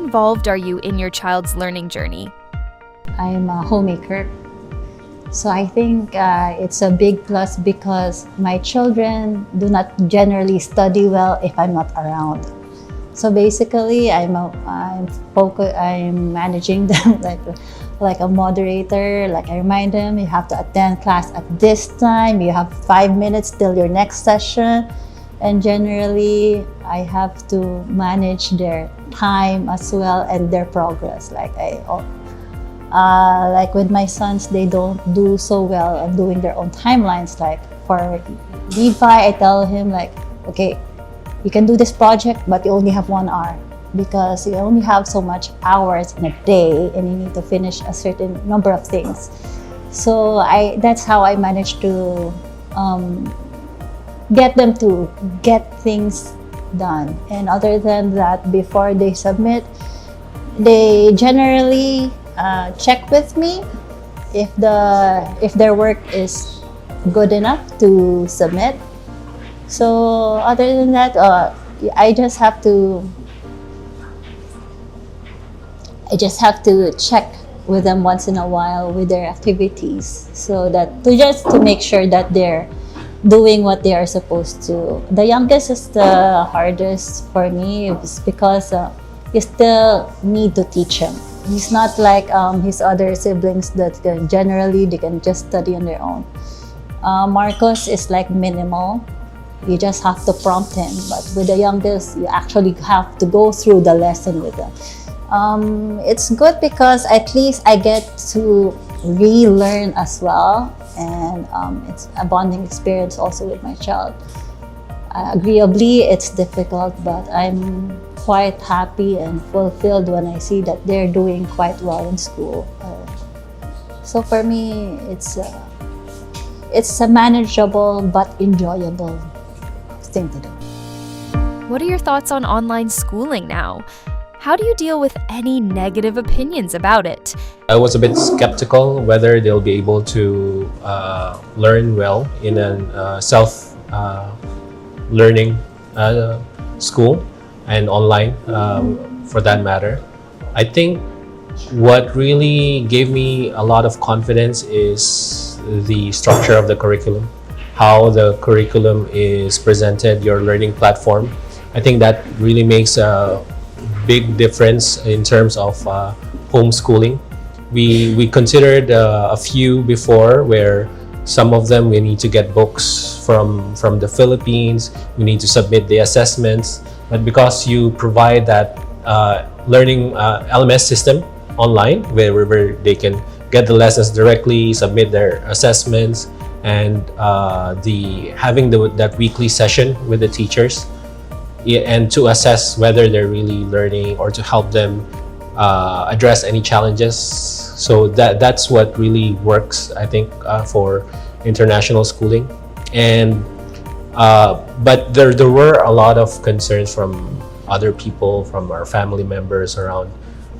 involved are you in your child's learning journey? I'm a homemaker. So I think it's a big plus because my children do not generally study well if I'm not around. So basically, I'm managing them like a moderator. Like I remind them, you have to attend class at this time. You have 5 minutes till your next session, and generally, I have to manage their time as well and their progress. Like with my sons, they don't do so well at doing their own timelines. Like for Levi, I tell him like, okay, you can do this project, but you only have 1 hour because you only have so much hours in a day and you need to finish a certain number of things. So that's how I managed to get them to get things done. And other than that, before they submit, they generally check with me if their work is good enough to submit. So other than that, I just have to check with them once in a while with their activities, so that to make sure that they're doing what they are supposed to. The youngest is the hardest for me because you still need to teach him. He's not like his other siblings that generally they can just study on their own. Marcos is like minimal. You just have to prompt him. But with the youngest, you actually have to go through the lesson with them. It's good because at least I get to relearn as well. And it's a bonding experience also with my child. Agreeably, it's difficult, but I'm quite happy and fulfilled when I see that they're doing quite well in school. So for me, it's a manageable but enjoyable thing to do. What are your thoughts on online schooling now? How do you deal with any negative opinions about it? I was a bit skeptical whether they'll be able to learn well in a self-learning school and online for that matter. I think what really gave me a lot of confidence is the structure of the curriculum, how the curriculum is presented, your learning platform. I think that really makes a big difference in terms of homeschooling. We considered a few before where some of them we need to get books from the Philippines, we need to submit the assessments, but because you provide that learning LMS system online where they can get the lessons directly, submit their assessments, and having that weekly session with the teachers, and to assess whether they're really learning or to help them address any challenges. So that's what really works, I think, for international schooling. And but there were a lot of concerns from other people, from our family members around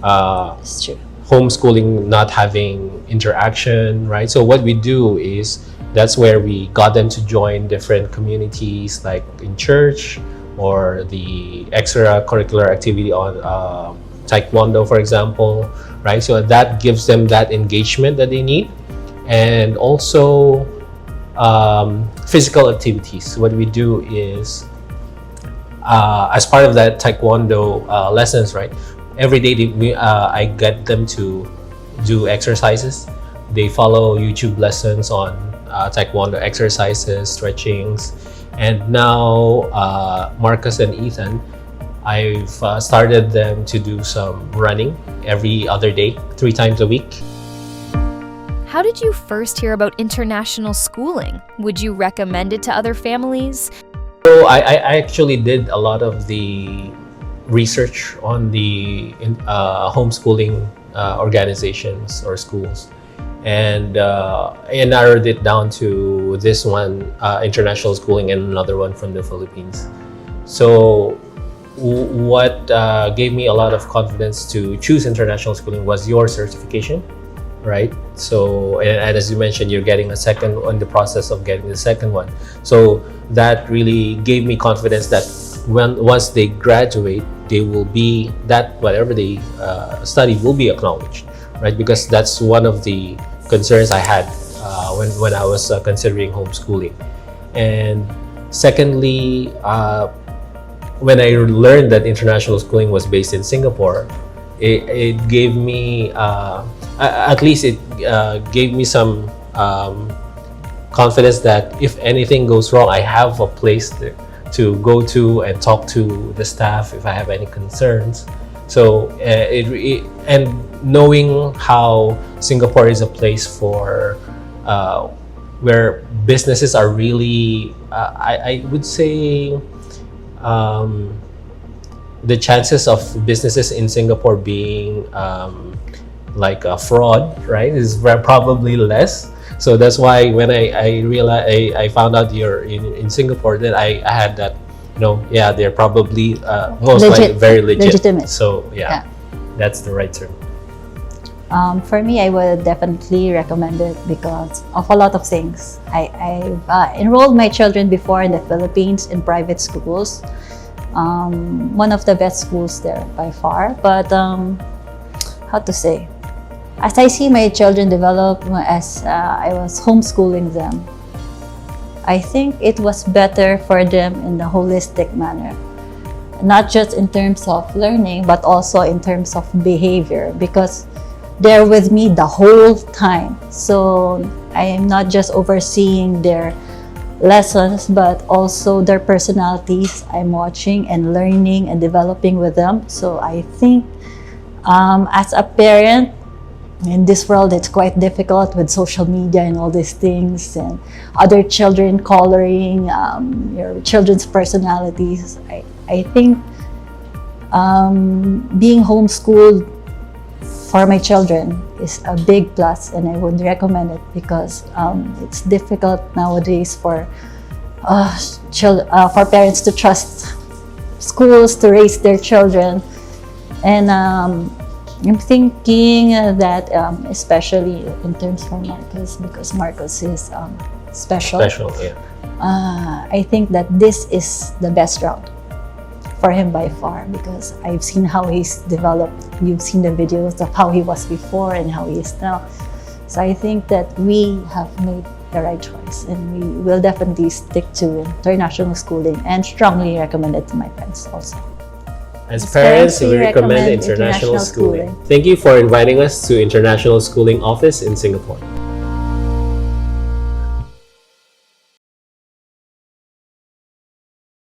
That's true. homeschooling not having interaction, right? So what we do is that's where we got them to join different communities, like in church, or the extracurricular activity on Taekwondo, for example, right? So that gives them that engagement that they need. And also physical activities. What we do is, as part of that Taekwondo lessons, right? Every day I get them to do exercises. They follow YouTube lessons on Taekwondo exercises, stretchings. And now Marcus and Ethan, I've started them to do some running every other day, 3 times a week. How did you first hear about international schooling? Would you recommend it to other families? So I actually did a lot of the research on the homeschooling organizations or schools. And I narrowed it down to this one, international schooling, and another one from the Philippines. So what gave me a lot of confidence to choose international schooling was your certification, right? So, and as you mentioned, you're getting a second, in the process of getting the second one. So that really gave me confidence that once they graduate, they will be that whatever they study will be acknowledged, right? Because that's one of the concerns I had when I was considering homeschooling. And secondly, when I learned that international schooling was based in Singapore, it gave me at least it gave me some confidence that if anything goes wrong, I have a place to go to and talk to the staff if I have any concerns. So and knowing how Singapore is a place for where businesses are really, I would say, the chances of businesses in Singapore being like a fraud, right, is probably less. So that's why when I realized I found out you're in Singapore, then I had that, yeah, they're probably most likely very legitimate. So yeah, that's the right term. For me, I would definitely recommend it because of a lot of things. I've enrolled my children before in the Philippines in private schools. One of the best schools there by far. But how to say? As I see my children develop as I was homeschooling them, I think it was better for them in a holistic manner. Not just in terms of learning, but also in terms of behavior, because they're with me the whole time. So I am not just overseeing their lessons, but also their personalities. I'm watching and learning and developing with them. So I think as a parent, in this world, it's quite difficult with social media and all these things and other children coloring your children's personalities. I think being homeschooled for my children is a big plus, and I would recommend it because it's difficult nowadays for parents to trust schools to raise their children. And I'm thinking that especially in terms for Marcus, because Marcus is special. Special, yeah. I think that this is the best route for him by far, because I've seen how he's developed. You've seen the videos of how he was before and how he is now. So I think that we have made the right choice, and we will definitely stick to international schooling and strongly recommend it to my friends also. As parents, we recommend international schooling. Thank you for inviting us to International Schooling Office in Singapore.